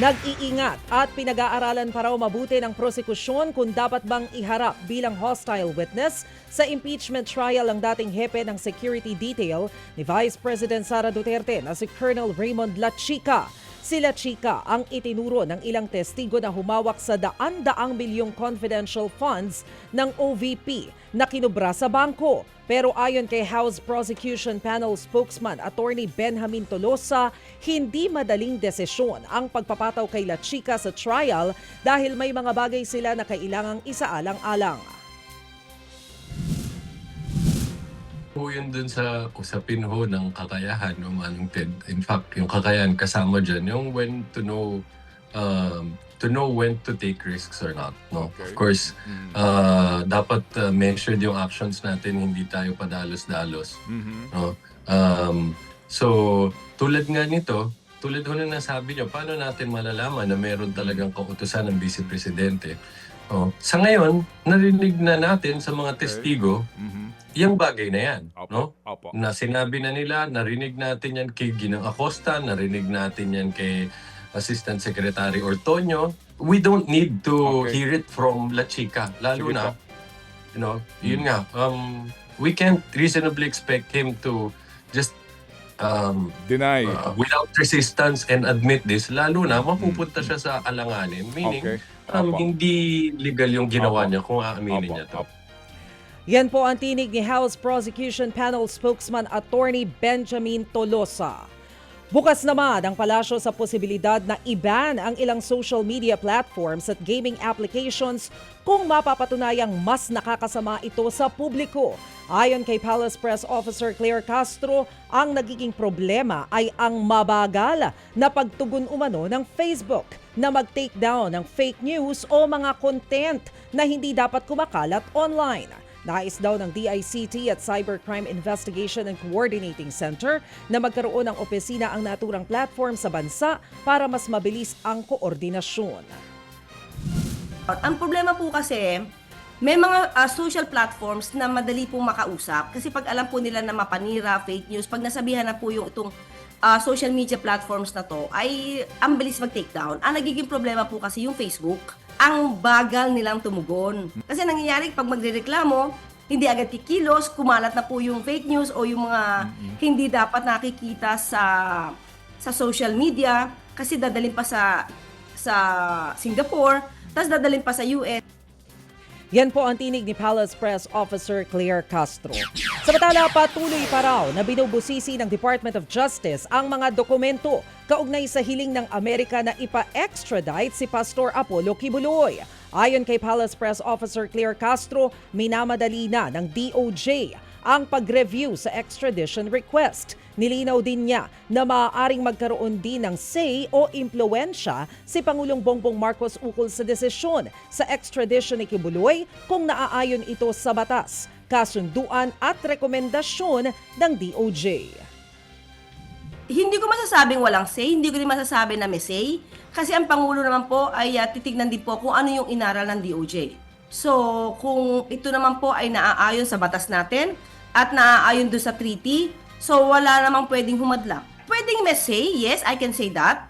Nag-iingat at pinag-aaralan pa raw mabuti ng prosekusyon kung dapat bang iharap bilang hostile witness sa impeachment trial ang dating hepe ng security detail ni Vice President Sara Duterte na si Colonel Raymond Lachica. Si Lachica ang itinuro ng ilang testigo na humawak sa daan-daang bilyong confidential funds ng OVP na kinubra sa bangko. Pero ayon kay House Prosecution Panel spokesman Attorney Benjamin Tolosa, hindi madaling desisyon ang pagpapataw kay Lachica sa trial dahil may mga bagay sila na kailangang isaalang-alang. Po yun dun sa usapin ho ng kakayahan no, Manong Ted. In fact, yung kakayahan kasama dyan, yung when to know when to take risks or not. No? Okay. Of course, dapat measured yung actions natin, hindi tayo padalos-dalos. No? So, tulad nga nito, tulad ho na nasabi nyo, paano natin malalaman na meron talagang kautusan ng Vice Presidente? Sa ngayon, narinig na natin sa mga testigo, yung bagay na yan. No? Na sinabi na nila, narinig natin yan kay Ginang Acosta, narinig natin yan kay Assistant Secretary Ortonio. We don't need to hear it from Lachica. Lalo Sige na, yun nga, we can't reasonably expect him to just Deny. without resistance and admit this, lalo na mapupunta siya sa alanganin. Meaning, hindi legal yung ginawa niya kung aaminin niya to. Yan po ang tinig ni House Prosecution Panel spokesman Attorney Benjamin Tolosa. Bukas naman ang palasyo sa posibilidad na i-ban ang ilang social media platforms at gaming applications kung mapapatunayang mas nakakasama ito sa publiko. Ayon kay Palace Press Officer Claire Castro, ang nagiging problema ay ang mabagal na pagtugon umano ng Facebook na mag-take down ng fake news o mga content na hindi dapat kumakalat online. Nais daw ng DICT at Cybercrime Investigation and Coordinating Center na magkaroon ng opisina ang naturang platform sa bansa para mas mabilis ang koordinasyon. Ang problema po kasi, may mga social platforms na madali pong makausap kasi pag alam po nila na mapanira, fake news, pag nasabihan na po yung itong social media platforms na to, ay ang bilis mag-take down. Ang nagiging problema po kasi yung Facebook, ang bagal nilang tumugon. Kasi nangyayari pag magrereklamo, hindi agad kikilos, kumalat na po yung fake news o yung mga hindi dapat nakikita sa social media kasi dadalhin pa sa Singapore, tapos dadalhin pa sa US. Yan po ang tinig ni Palace Press Officer Claire Castro. Samantala, patuloy pa raw na binubusisi ng Department of Justice ang mga dokumento kaugnay sa hiling ng Amerika na ipa-extradite si Pastor Apollo Kibuloy. Ayon kay Palace Press Officer Claire Castro, minamadali na ng DOJ ang pag-review sa extradition request. Nilinaw din niya na maaaring magkaroon din ng say o impluensya si Pangulong Bongbong Marcos ukol sa desisyon sa extradition ni Kibuloy kung naaayon ito sa batas, kasunduan at rekomendasyon ng DOJ. Hindi ko masasabing walang say, hindi ko rin masasabi na may say, kasi ang Pangulo naman po ay titignan din po kung ano yung inaral ng DOJ. So, kung ito naman po ay naaayon sa batas natin at naaayon doon sa treaty, so wala namang pwedeng humadlang. Pwedeng may say, yes, I can say that.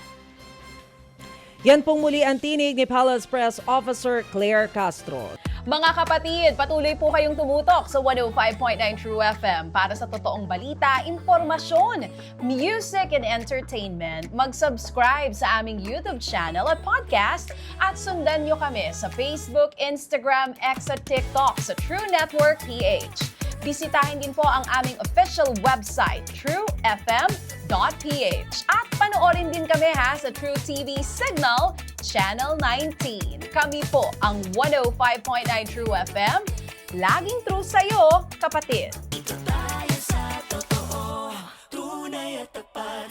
Yan pong muli ang tinig ni Palace Press Officer Claire Castro. Mga kapatid, patuloy po kayong tumutok sa 105.9 True FM para sa totoong balita, impormasyon, music and entertainment. Mag-subscribe sa aming YouTube channel at podcast at sundan nyo kami sa Facebook, Instagram, X at TikTok sa True Network PH. Bisitahin din po ang aming official website, truefm.ph. At panoorin din kami sa True TV Signal, Channel 19. Kami po ang 105.9 True FM. Laging true sa'yo, kapatid.